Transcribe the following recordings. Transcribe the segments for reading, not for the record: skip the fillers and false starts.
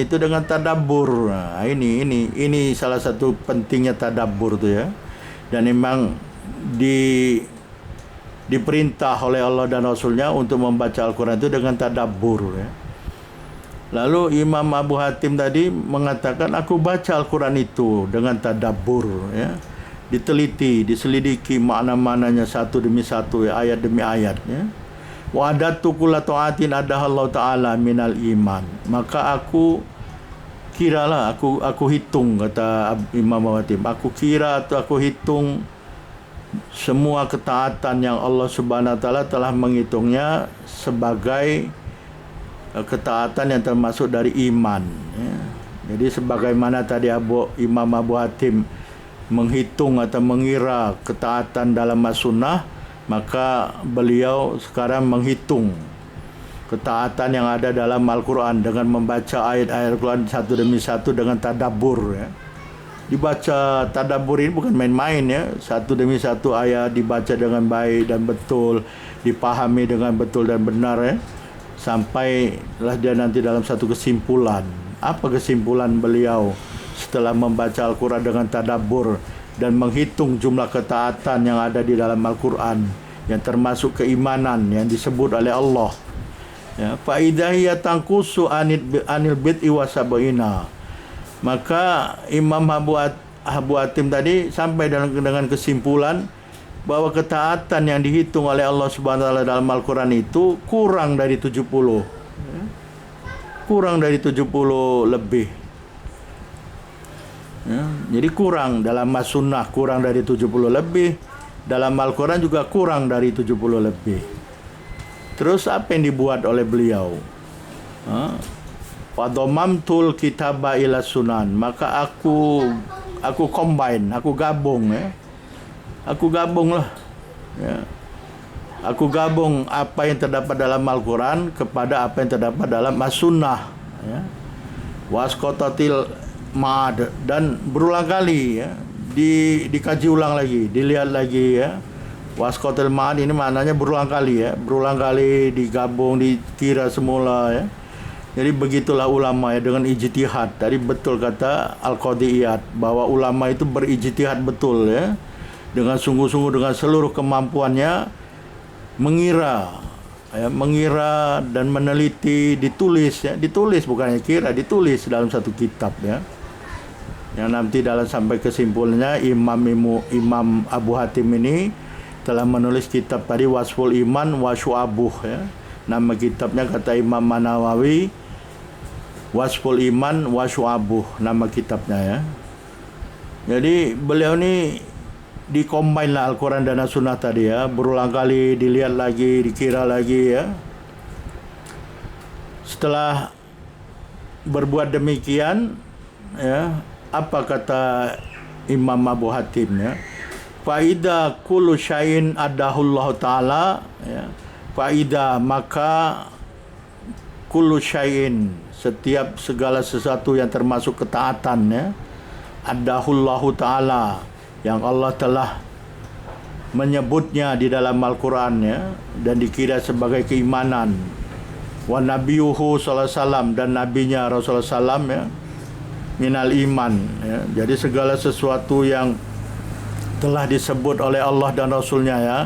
itu dengan tadabbur. Nah, ini salah satu pentingnya tadabbur tu ya. Dan memang diperintah oleh Allah dan Rasulnya untuk membaca Al-Quran itu dengan tadabbur ya. Lalu Imam Abu Hatim tadi mengatakan, aku baca Al-Quran itu dengan tadabbur ya. Diteliti, diselidiki makna-maknanya satu demi satu ya, ayat demi ayat ya. Wa adatu kulla ta'atin adahallahu ta'ala minal iman. Maka aku kiralah, aku hitung, kata Imam Abu Hatim, aku kira atau aku hitung semua ketaatan yang Allah Subhanahu wa taala telah menghitungnya sebagai ketaatan yang termasuk dari iman ya. Jadi sebagaimana tadi Imam Abu Hatim menghitung atau mengira ketaatan dalam as-sunnah, maka beliau sekarang menghitung ketaatan yang ada dalam Al-Quran dengan membaca ayat-ayat Al-Quran satu demi satu dengan tadabbur ya. Dibaca tadabbur ini bukan main-main ya. Satu demi satu ayat dibaca dengan baik dan betul, dipahami dengan betul dan benar ya. Sampailah dia nanti dalam satu kesimpulan. Apa kesimpulan beliau setelah membaca Al-Quran dengan tadabbur dan menghitung jumlah ketaatan yang ada di dalam Al-Quran yang termasuk keimanan yang disebut oleh Allah ya, fa idahiyya tanqusu anil bid'i wa sab'ina. Maka Imam Abu Hatim tadi sampai dengan kesimpulan bahwa ketaatan yang dihitung oleh Allah Subhanahu wa taala dalam Al-Quran itu kurang dari 70 ya. Kurang dari 70 lebih ya. Jadi kurang dalam as-sunnah, kurang dari 70 lebih. Dalam Al-Quran juga kurang dari 70 lebih. Terus apa yang dibuat oleh beliau? Fadomamtul kitaba ila sunan. Maka aku combine, aku gabung ya. Aku gabung lah ya. Aku gabung apa yang terdapat dalam Al-Quran kepada apa yang terdapat dalam as-sunnah ya. Wasqatatil ma'ad, dan berulang kali ya, dikaji ulang lagi, dilihat lagi ya. Wasqatil ma'ad ini maknanya berulang kali ya, berulang kali digabung, dikira semula ya. Jadi begitulah ulama ya, dengan ijtihad. Tadi betul kata Al-Qadhi Iyad bahwa ulama itu berijtihad betul ya, dengan sungguh-sungguh, dengan seluruh kemampuannya mengira ya, mengira dan meneliti, ditulis ya, ditulis bukannya kira, ditulis dalam satu kitab ya. Yang nanti dalam sampai kesimpulannya Imam Abu Hatim ini telah menulis kitab tadi Wasful Iman wa Syu'abuh ya. Nama kitabnya kata Imam Nawawi Wasful Iman wa Syu'abuh, nama kitabnya ya. Jadi beliau ni dikombine lah Al-Quran dan As-Sunnah tadi ya, berulang kali dilihat lagi, dikira lagi ya. Setelah berbuat demikian ya, apa kata Imam Abu Hatim ya? Faida kullu syai'in adahullahu ta'ala ya. Faida, maka kullu syai'in, setiap segala sesuatu yang termasuk ketaatan ya, adahullahu ta'ala, yang Allah telah menyebutnya di dalam Al-Quran ya, dan dikira sebagai keimanan. Wa nabiyuhu sallallahu alaihi wasallam, dan nabinya Rasulullah sallam ya, minal iman ya. Jadi segala sesuatu yang telah disebut oleh Allah dan Rasulnya ya,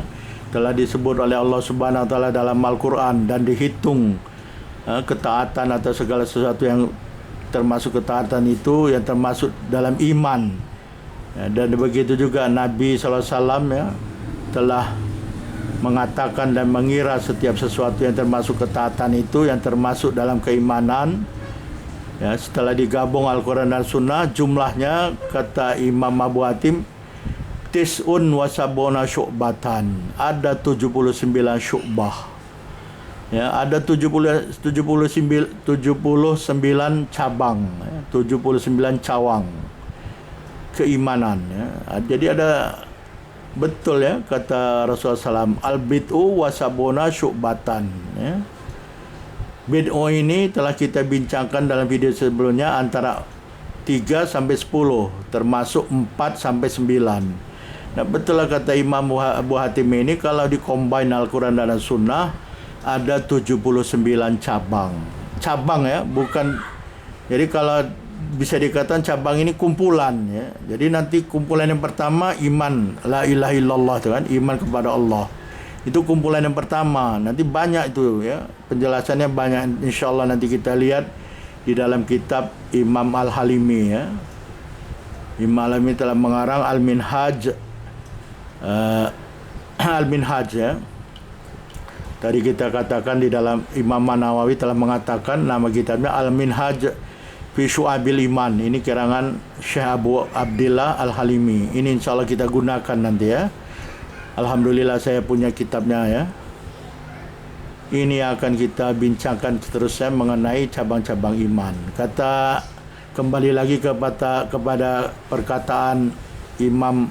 telah disebut oleh Allah Subhanahu wa taala dalam Al-Quran dan dihitung ketaatan atau segala sesuatu yang termasuk ketaatan itu yang termasuk dalam iman. Ya, dan begitu juga Nabi SAW ya, telah mengatakan dan mengira setiap sesuatu yang termasuk ketaatan itu yang termasuk dalam keimanan ya. Setelah digabung Al-Quran dan Sunnah, jumlahnya kata Imam Abu Hatim tis'un wa sab'una syu'batan, ada 79 syu'bah ya, ada 79 cabang ya, 79 cawang keimanan ya. Jadi ada betul ya kata Rasulullah SAW, al-bid'u wa sab'una syu'batan ya. Bid'u ini telah kita bincangkan dalam video sebelumnya, antara 3 sampai 10, termasuk 4 sampai 9. Nah, betul lah kata Imam Abu Hatim ini, kalau dikombine Al-Quran dan As-Sunnah ada 79 cabang. Cabang ya, bukan Jadi kalau bisa dikatakan cabang ini kumpulan ya. Jadi nanti kumpulan yang pertama iman la ilaha illallah itu kan, iman kepada Allah. Itu kumpulan yang pertama. Nanti banyak itu ya. Penjelasannya banyak, insyaallah nanti kita lihat di dalam kitab Imam Al-Halimi ya. Imam Al-Halimi telah mengarang Al-Minhaj Al-Minhaj ya. Tadi kita katakan di dalam Imam Nawawi telah mengatakan nama kitabnya Al-Minhaj fi Syu'abil Iman. Ini karangan Syekh Abu Abdillah Al-Halimi. Ini insyaallah kita gunakan nanti ya. Alhamdulillah saya punya kitabnya ya. Ini akan kita bincangkan seterusnya mengenai cabang-cabang iman. Kembali lagi kepada perkataan Imam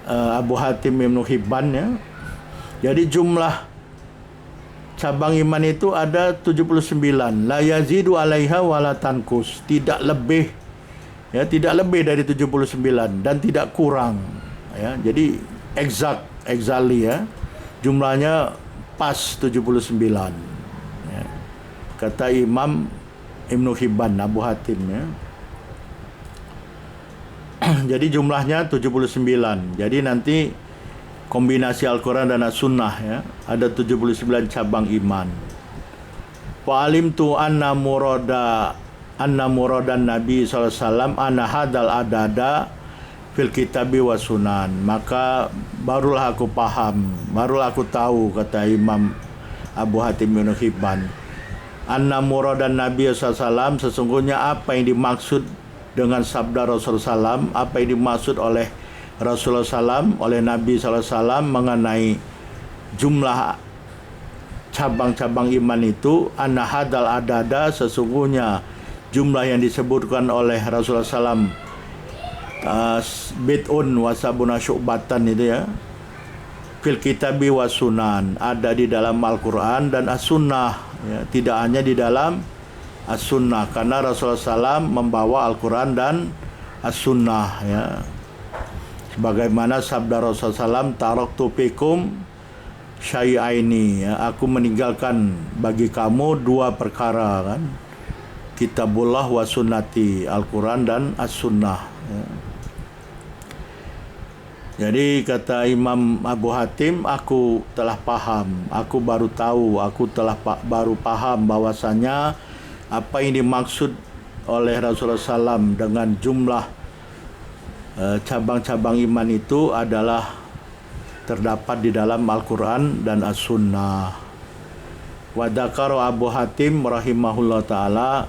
Abu Hatim Ibn Hibban ya. Jadi jumlah cabang iman itu ada 79. La yazidu alaiha wala tankus. Tidak lebih dari 79 dan tidak kurang ya. Jadi exactly ya. Jumlahnya pas 79 ya. Kata Imam Ibn Hibban Abu Hatim ya. Jadi jumlahnya 79. Jadi nanti kombinasi Al-Quran dan As-Sunnah ya, ada 79 cabang iman. Wa alimtu anna muradan Nabi SAW anna hadal adada fil kitabi wa sunan. Maka barulah aku paham, barulah aku tahu, kata Imam Abu Hatim bin Hibban, anna muradan Nabi SAW, sesungguhnya apa yang dimaksud dengan sabda Rasulullah SAW, apa yang dimaksud oleh Rasulullah SAW, oleh Nabi SAW mengenai jumlah cabang-cabang iman itu, anna hadal adada, sesungguhnya jumlah yang disebutkan oleh Rasulullah SAW bid'un wa sabuna syu'batan itu ya, fil kitabi wa sunan, ada di dalam Al-Quran dan As-Sunnah ya, tidak hanya di dalam As-Sunnah, karena Rasulullah SAW membawa Al-Quran dan As-Sunnah ya. Sebagaimana sabda Rasulullah SAW, taraktu fikum syai'aini ya, aku meninggalkan bagi kamu dua perkara kan, kitabullah wa sunnati, Al-Quran dan As-Sunnah ya. Jadi kata Imam Abu Hatim, aku telah paham, aku baru tahu, aku telah baru paham bahwasanya apa yang dimaksud oleh Rasulullah SAW dengan jumlah cabang-cabang iman itu adalah terdapat di dalam Al-Quran dan As-Sunnah. Wa dzakara Abu Hatim rahimahullah ta'ala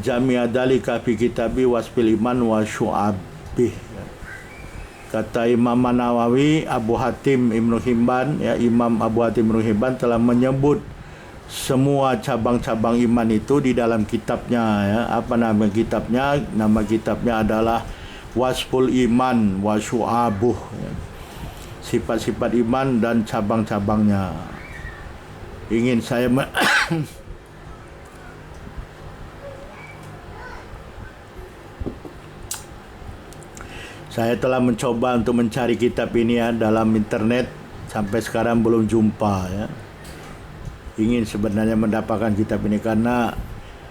jami'a dzalika fi kitabi wasfil iman wa syu'abih. Kata Imam Nawawi, Abu Hatim Ibn Hibban ya, Imam Abu Hatim Ibn Hibban telah menyebut semua cabang-cabang iman itu di dalam kitabnya ya. Apa nama kitabnya? Nama kitabnya adalah Wasful Iman wa Syu'abuh ya. Sifat-sifat iman dan cabang-cabangnya. Ingin saya saya telah mencoba untuk mencari kitab ini ya dalam internet, sampai sekarang belum jumpa ya. Ingin sebenarnya mendapatkan kitab ini karena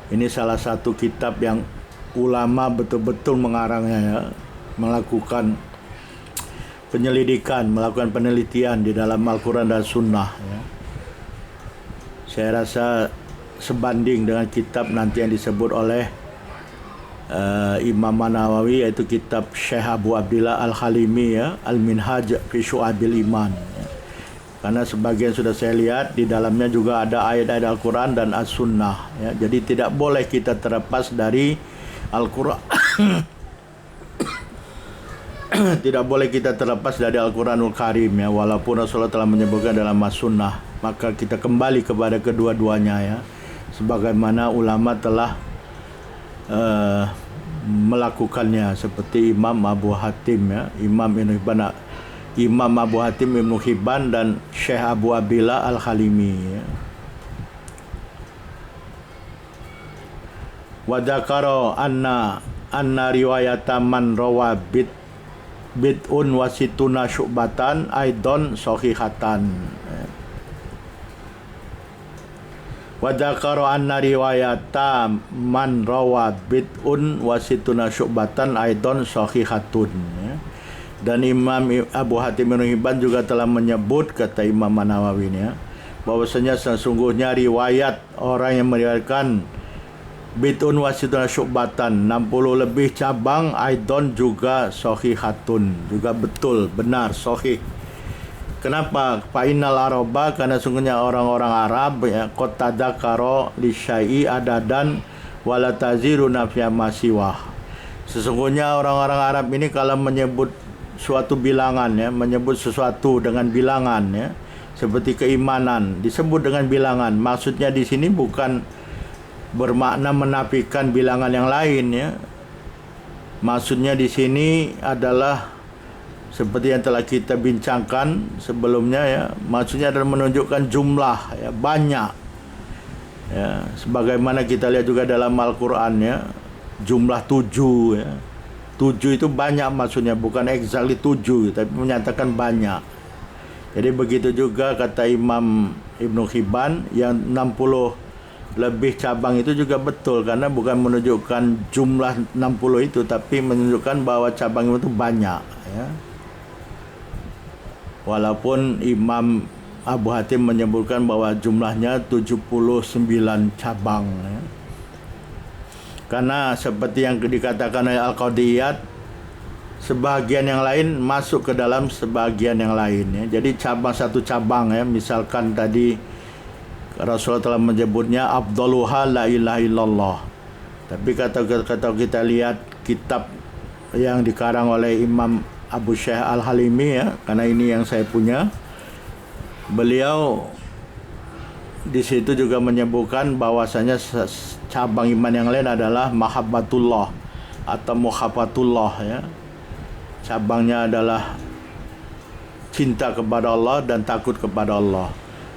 ini salah satu kitab yang ulama betul-betul mengarangnya ya, melakukan penyelidikan, melakukan penelitian di dalam Al-Quran dan Sunnah ya. Saya rasa sebanding dengan kitab nanti yang disebut oleh Imam Nawawi, yaitu kitab Syekh Abu Abdillah Al-Halimi ya, Al-Minhaj fi Syu'abil Iman ya. Karena sebagian sudah saya lihat di dalamnya juga ada ayat-ayat Al-Quran dan As-Sunnah ya. Jadi tidak boleh kita terlepas dari Al-Quran tidak boleh kita terlepas dari Al-Quranul Karim ya, walaupun Rasulullah telah menyebutkan dalam As-Sunnah, maka kita kembali kepada kedua-duanya ya, sebagaimana ulama telah melakukannya, seperti Imam Abu Hatim ya, Imam Abu Hatim Ibn Hibban dan Syekh Abu Abdillah Al-Halimi ya. Wa dzakara anna riwayata man rawa bid'un wa situna syu'batan aidon sahihatan. Wa dzakara anna riwayata man rawa bid'un wa situna syu'batan aidan sahihatun. Ya. Dan Imam Abu Hatim bin Hibban juga telah menyebut, kata Imam Nawawi ya, bahwasanya sesungguhnya riwayat orang yang meriwayatkan bid'un wa situna syu'batan 60 lebih cabang aidan juga sahihatun, juga betul, benar, sahih. Kenapa? Fa'innal araba, karena sungguhnya orang-orang Arab ya, qad tadzakara li syai'i adadan wala taziru nafya masiwah. Sesungguhnya orang-orang Arab ini kalau menyebut suatu bilangan ya, menyebut sesuatu dengan bilangan ya, seperti keimanan disebut dengan bilangan. Maksudnya di sini bukan bermakna menafikan bilangan yang lain ya. Maksudnya di sini adalah seperti yang telah kita bincangkan sebelumnya ya, maksudnya adalah menunjukkan jumlah ya, banyak ya, sebagaimana kita lihat juga dalam Al-Quran ya, jumlah 7 ya, 7 itu banyak, maksudnya bukan exactly 7 tapi menyatakan banyak. Jadi begitu juga kata Imam Ibnu Hibban, yang 60 lebih cabang itu juga betul, karena bukan menunjukkan jumlah 60 itu tapi menunjukkan bahwa cabang itu banyak ya. Walaupun Imam Abu Hatim menyebutkan bahwa jumlahnya 79 cabang ya. Karena seperti yang dikatakan oleh Al-Qadiyat, sebagian yang lain masuk ke dalam sebagian yang lain ya. Jadi cabang satu cabang ya, misalkan tadi Rasulullah telah menyebutnya afdaluha la ilaha illallah. Tapi kata kita lihat kitab yang dikarang oleh Imam Abu Syekh Al-Halimi ya, karena ini yang saya punya. Beliau di situ juga menyebutkan bahwasanya cabang iman yang lain adalah mahabbatullah atau muhabbatullah ya. Cabangnya adalah cinta kepada Allah dan takut kepada Allah.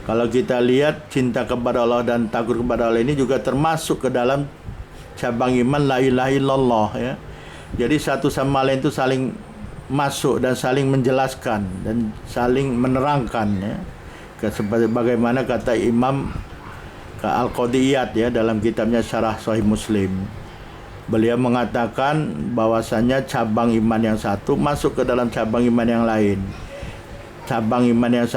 Kalau kita lihat cinta kepada Allah dan takut kepada Allah ini juga termasuk ke dalam cabang iman la ilaha illallah ya. Jadi satu sama lain itu saling masuk dan saling menjelaskan dan saling menerangkan ya. Seperti bagaimana kata Imam Al-Qadiyat ya dalam kitabnya Syarah Sahih Muslim. Beliau mengatakan bahwasanya cabang iman yang satu masuk ke dalam cabang iman yang lain. Cabang iman yang